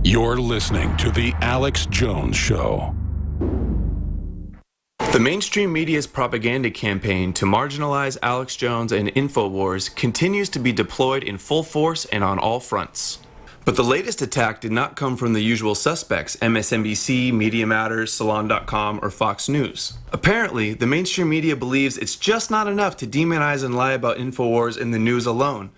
You're listening to The Alex Jones Show. The mainstream media's propaganda campaign to marginalize Alex Jones and InfoWars continues to be deployed in full force and on all fronts. But the latest attack did not come from the usual suspects, MSNBC, Media Matters, Salon.com, or Fox News. Apparently, the mainstream media believes it's just not enough to demonize and lie about InfoWars in the news alone.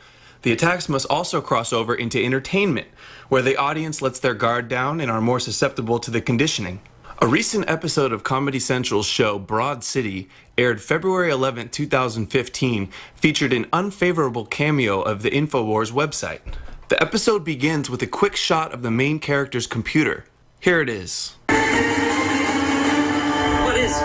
The attacks must also cross over into entertainment, where the audience lets their guard down and are more susceptible to the conditioning. A recent episode of Comedy Central's show Broad City, aired February 11, 2015, featured an unfavorable cameo of the InfoWars website. The episode begins with a quick shot of the main character's computer. Here it is. What is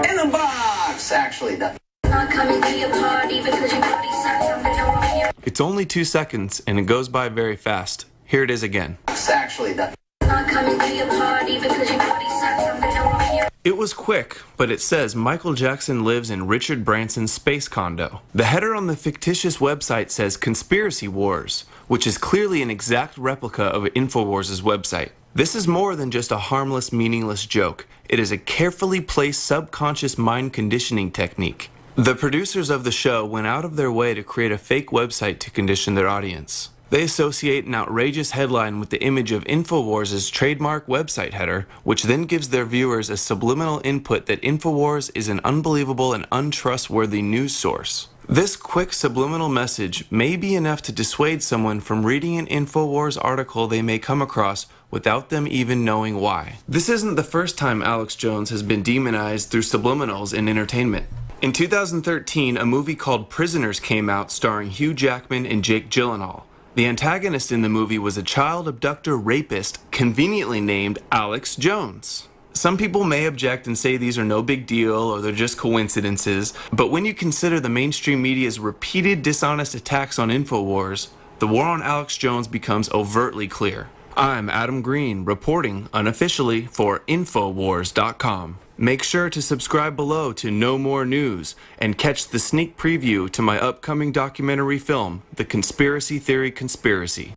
in the box? Actually, that. Not coming to your party because your body said something wrong here. It's only 2 seconds, and it goes by very fast. Here it is again. Actually, that. Not coming to your party because your body said something wrong here. It was quick, but it says Michael Jackson lives in Richard Branson's space condo. The header on the fictitious website says Conspiracy Wars, which is clearly an exact replica of InfoWars' website. This is more than just a harmless, meaningless joke. It is a carefully placed subconscious mind conditioning technique. The producers of the show went out of their way to create a fake website to condition their audience. They associate an outrageous headline with the image of InfoWars' trademark website header, which then gives their viewers a subliminal input that InfoWars is an unbelievable and untrustworthy news source. This quick subliminal message may be enough to dissuade someone from reading an InfoWars article they may come across without them even knowing why. This isn't the first time Alex Jones has been demonized through subliminals in entertainment. In 2013, a movie called Prisoners came out starring Hugh Jackman and Jake Gyllenhaal. The antagonist in the movie was a child abductor rapist conveniently named Alex Jones. Some people may object and say these are no big deal or they're just coincidences, but when you consider the mainstream media's repeated dishonest attacks on InfoWars, the war on Alex Jones becomes overtly clear. I'm Adam Green, reporting unofficially for Infowars.com. Make sure to subscribe below to know more news and catch the sneak preview to my upcoming documentary film, The Conspiracy Theory Conspiracy.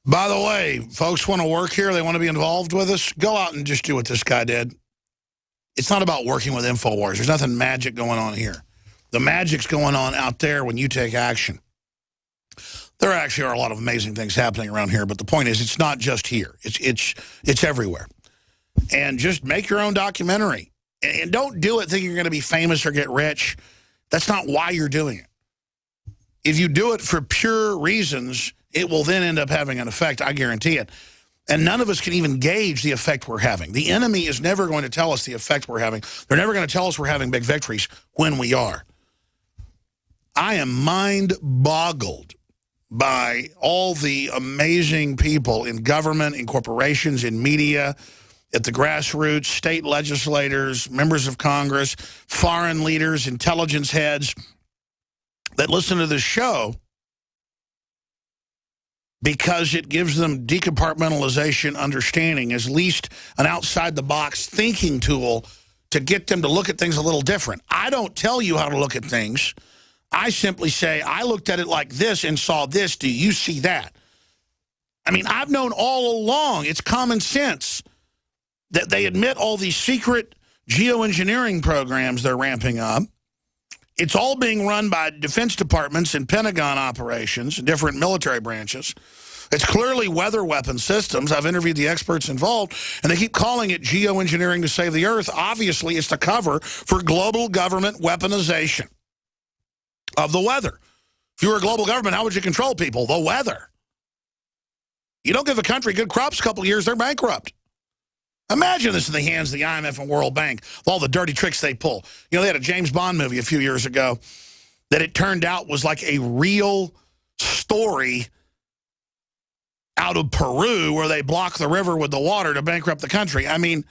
By the way, folks want to work here, they want to be involved with us, go out and just do what this guy did. It's not about working with InfoWars. There's nothing magic going on here. The magic's going on out there when you take action. There actually are a lot of amazing things happening around here, but the point is it's not just here. It's everywhere. And just make your own documentary. And don't do it thinking you're going to be famous or get rich. That's not why you're doing it. If you do it for pure reasons, it will then end up having an effect, I guarantee it. And none of us can even gauge the effect we're having. The enemy is never going to tell us the effect we're having. They're never going to tell us we're having big victories when we are. I am mind-boggled by all the amazing people in government, in corporations, in media, at the grassroots, state legislators, members of Congress, foreign leaders, intelligence heads that listen to this show because it gives them decompartmentalization understanding, at least an outside-the-box thinking tool to get them to look at things a little different. I don't tell you how to look at things. I simply say, I looked at it like this and saw this. Do you see that? I mean, I've known all along, it's common sense, that they admit all these secret geoengineering programs they're ramping up. It's all being run by defense departments and Pentagon operations, different military branches. It's clearly weather weapon systems. I've interviewed the experts involved, and they keep calling it geoengineering to save the earth. Obviously, it's the cover for global government weaponization of the weather. If you were a global government, how would you control people? The weather. You don't give a country good crops a couple of years, they're bankrupt. Imagine this in the hands of the IMF and World Bank, with all the dirty tricks they pull. You know, they had a James Bond movie a few years ago that it turned out was like a real story out of Peru where they block the river with the water to bankrupt the country. I mean,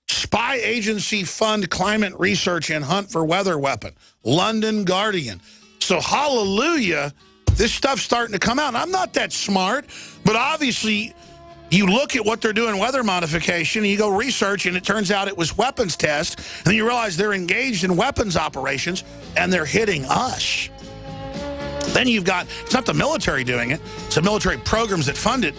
spy agency fund climate research and hunt for weather weapon. London Guardian. So hallelujah, this stuff's starting to come out. And I'm not that smart, but obviously you look at what they're doing weather modification, and you go research, and it turns out it was weapons tests, and then you realize they're engaged in weapons operations, and they're hitting us. Then you've got, it's not the military doing it, it's the military programs that fund it.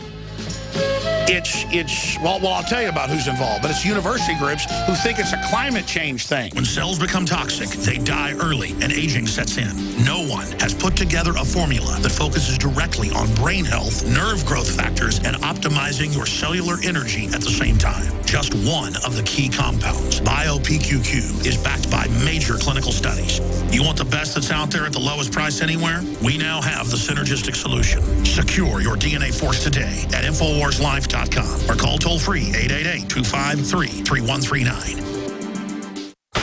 Well, I'll tell you about who's involved, but it's university groups who think it's a climate change thing. When cells become toxic, they die early and aging sets in. No one has put together a formula that focuses directly on brain health, nerve growth factors, and optimizing your cellular energy at the same time. Just one of the key compounds, BioPQQ, is backed by major clinical studies. You want the best that's out there at the lowest price anywhere? We now have the synergistic solution. Secure your DNA force today at InfoWarsLife.com or call toll-free 888-253-3139.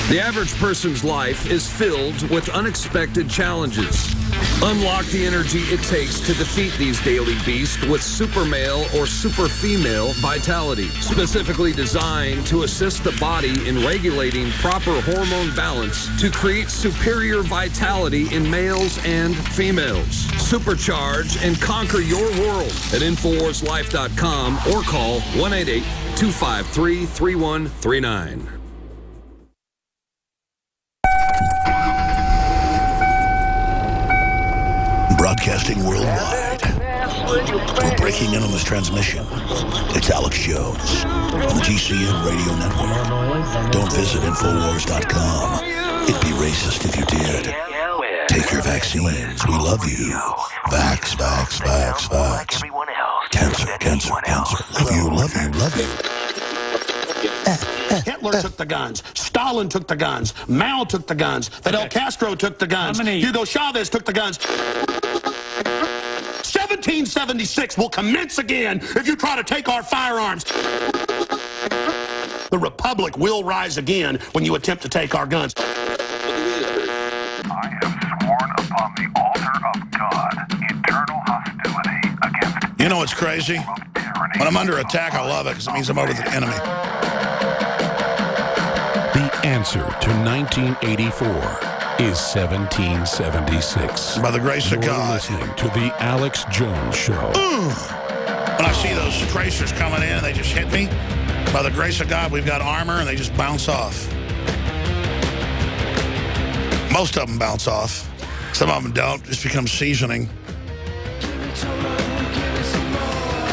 The average person's life is filled with unexpected challenges. Unlock the energy it takes to defeat these daily beasts with super male or super female vitality, specifically designed to assist the body in regulating proper hormone balance to create superior vitality in males and females. Supercharge and conquer your world at InfoWarsLife.com or call 1-888-253-3139. Broadcasting worldwide. We're breaking in on this transmission. It's Alex Jones on the GCN Radio Network. Don't visit Infowars.com. It'd be racist if you did. Take your vaccines. We love you. Vax, vax, vax, vax. Cancer, cancer, cancer. Love you, love you, love you. Hitler took the guns. Stalin took the guns. Mao took the guns. Fidel Castro took the guns. Hugo Chavez took the guns. 1776 will commence again if you try to take our firearms. The Republic will rise again when you attempt to take our guns. I have sworn upon the altar of God eternal hostility against... You know what's crazy? When I'm under attack, I love it because it means I'm over the enemy. The answer to 1984 is 1776. By the grace of God. Listening to the Alex Jones Show. When I see those tracers coming in and they just hit me, by the grace of God, we've got armor and they just bounce off. Most of them bounce off. Some of them don't, just become seasoning.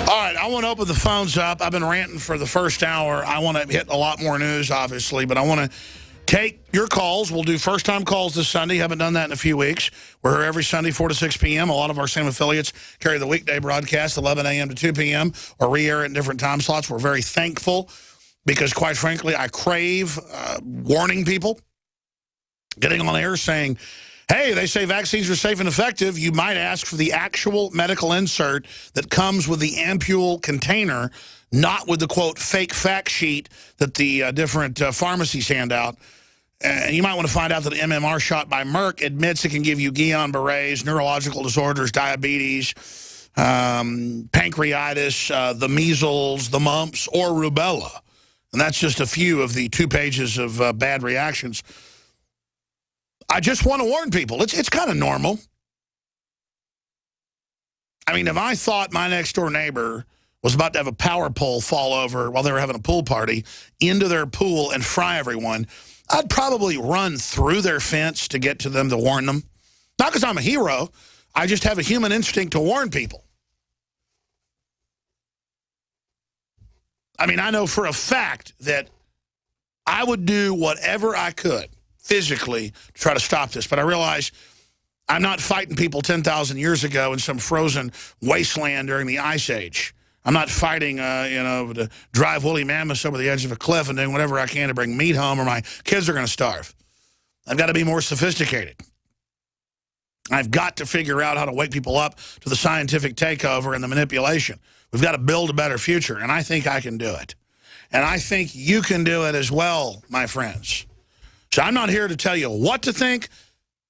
All right, I want to open the phones up. I've been ranting for the first hour. I want to hit a lot more news, obviously, but I want to take your calls. We'll do first-time calls this Sunday. Haven't done that in a few weeks. We're here every Sunday, 4 to 6 p.m. A lot of our same affiliates carry the weekday broadcast, 11 a.m. to 2 p.m., or re-air in different time slots. We're very thankful because, quite frankly, I crave warning people, getting on air saying, hey, they say vaccines are safe and effective. You might ask for the actual medical insert that comes with the ampule container, not with the, quote, fake fact sheet that the different pharmacies hand out. And you might want to find out that the MMR shot by Merck admits it can give you Guillain-Barré's, neurological disorders, diabetes, pancreatitis, the measles, the mumps, or rubella. And that's just a few of the 2 pages of bad reactions. I just want to warn people. It's kind of normal. I mean, if I thought my next-door neighbor was about to have a power pole fall over while they were having a pool party into their pool and fry everyone, I'd probably run through their fence to get to them to warn them. Not because I'm a hero. I just have a human instinct to warn people. I mean, I know for a fact that I would do whatever I could physically to try to stop this. But I realize I'm not fighting people 10,000 years ago in some frozen wasteland during the Ice Age. I'm not fighting, to drive woolly mammoths over the edge of a cliff and doing whatever I can to bring meat home or my kids are going to starve. I've got to be more sophisticated. I've got to figure out how to wake people up to the scientific takeover and the manipulation. We've got to build a better future, and I think I can do it. And I think you can do it as well, my friends. So I'm not here to tell you what to think.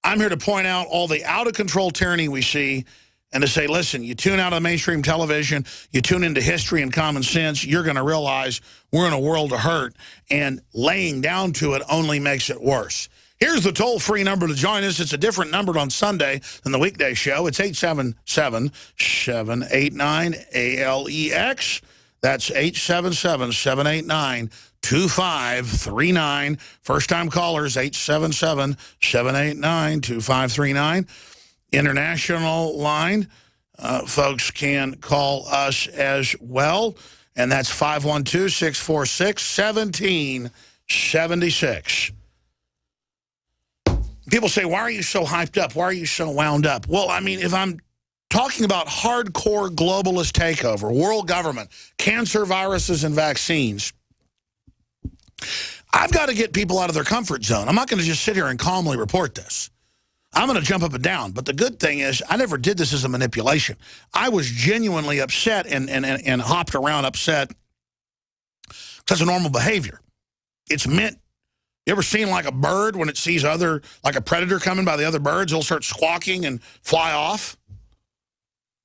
I'm here to point out all the out-of-control tyranny we see and to say, listen, you tune out of mainstream television, you tune into history and common sense, you're going to realize we're in a world of hurt, and laying down to it only makes it worse. Here's the toll-free number to join us. It's a different number on Sunday than the weekday show. It's 877-789-ALEX. That's 877-789-2539. First-time callers, 877-789-2539. international line. Folks can call us as well, and that's 512-646-1776. People say, why are you so hyped up? Why are you so wound up? Well, I mean, if I'm talking about hardcore globalist takeover, world government, cancer, viruses, and vaccines, I've got to get people out of their comfort zone. I'm not going to just sit here and calmly report this. I'm going to jump up and down. But the good thing is I never did this as a manipulation. I was genuinely upset and hopped around upset. That's a normal behavior. It's meant. You ever seen like a bird when it sees like a predator coming by the other birds, it'll start squawking and fly off?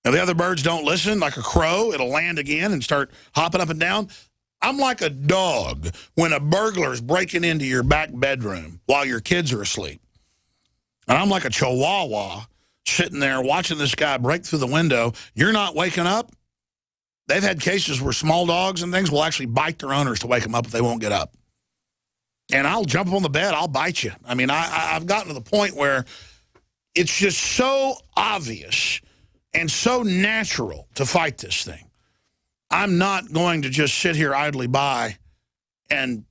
If the other birds don't listen, like a crow, it'll land again and start hopping up and down. I'm like a dog when a burglar's breaking into your back bedroom while your kids are asleep. And I'm like a chihuahua sitting there watching this guy break through the window. You're not waking up. They've had cases where small dogs and things will actually bite their owners to wake them up if they won't get up. And I'll jump on the bed, I'll bite you. I mean, I've gotten to the point where it's just so obvious and so natural to fight this thing. I'm not going to just sit here idly by and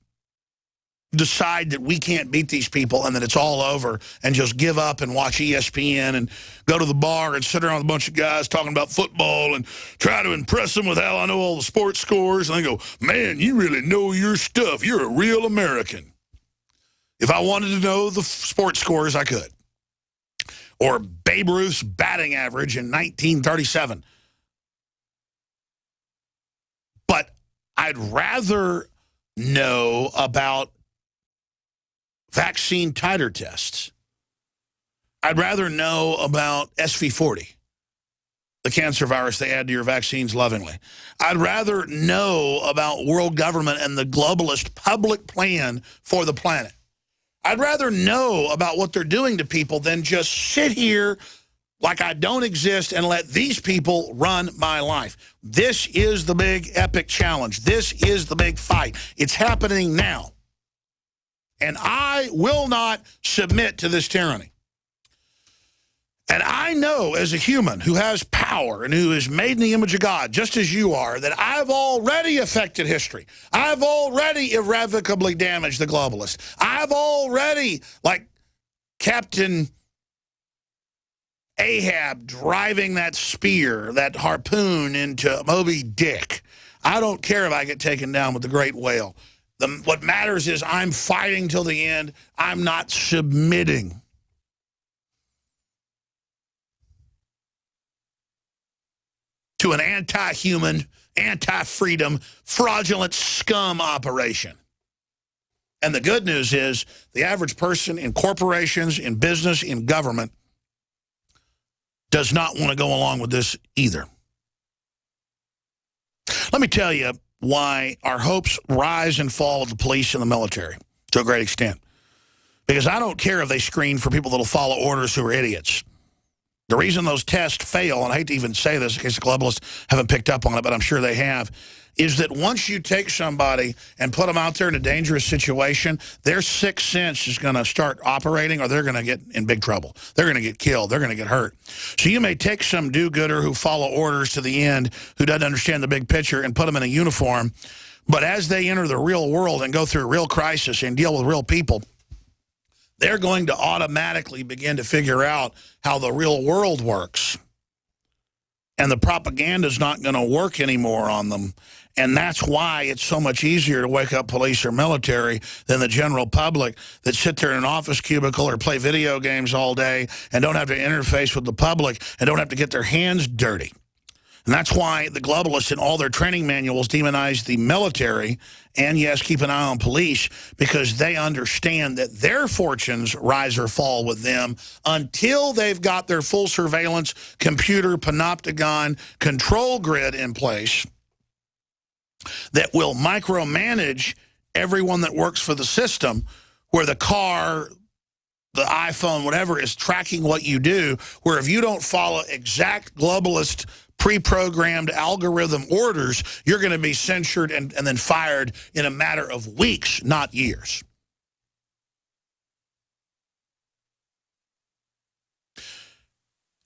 decide that we can't beat these people and that it's all over and just give up and watch ESPN and go to the bar and sit around with a bunch of guys talking about football and try to impress them with how I know all the sports scores. And they go, man, you really know your stuff. You're a real American. If I wanted to know the sports scores, I could. Or Babe Ruth's batting average in 1937. But I'd rather know about vaccine titer tests. I'd rather know about SV40, the cancer virus they add to your vaccines lovingly. I'd rather know about world government and the globalist public plan for the planet. I'd rather know about what they're doing to people than just sit here like I don't exist and let these people run my life. This is the big epic challenge. This is the big fight. It's happening now. And I will not submit to this tyranny. And I know as a human who has power and who is made in the image of God, just as you are, that I've already affected history. I've already irrevocably damaged the globalists. I've already, like Captain Ahab driving that spear, that harpoon into Moby Dick. I don't care if I get taken down with the great whale. What matters is I'm fighting till the end. I'm not submitting. To an anti-human, anti-freedom, fraudulent scum operation. And the good news is the average person in corporations, in business, in government does not want to go along with this either. Let me tell you why our hopes rise and fall with the police and the military to a great extent. Because I don't care if they screen for people that will follow orders who are idiots. The reason those tests fail, and I hate to even say this in case the globalists haven't picked up on it, but I'm sure they have, is that once you take somebody and put them out there in a dangerous situation, their sixth sense is going to start operating or they're going to get in big trouble. They're going to get killed. They're going to get hurt. So you may take some do-gooder who follow orders to the end, who doesn't understand the big picture, and put them in a uniform. But as they enter the real world and go through a real crisis and deal with real people, they're going to automatically begin to figure out how the real world works. And the propaganda is not going to work anymore on them. And that's why it's so much easier to wake up police or military than the general public that sit there in an office cubicle or play video games all day and don't have to interface with the public and don't have to get their hands dirty. And that's why the globalists in all their training manuals demonize the military and, yes, keep an eye on police, because they understand that their fortunes rise or fall with them until they've got their full surveillance, computer, panopticon, control grid in place that will micromanage everyone that works for the system, where the car, the iPhone, whatever, is tracking what you do, where if you don't follow exact globalist pre-programmed algorithm orders, you're going to be censured and then fired in a matter of weeks, not years.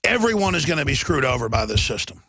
Everyone is going to be screwed over by this system.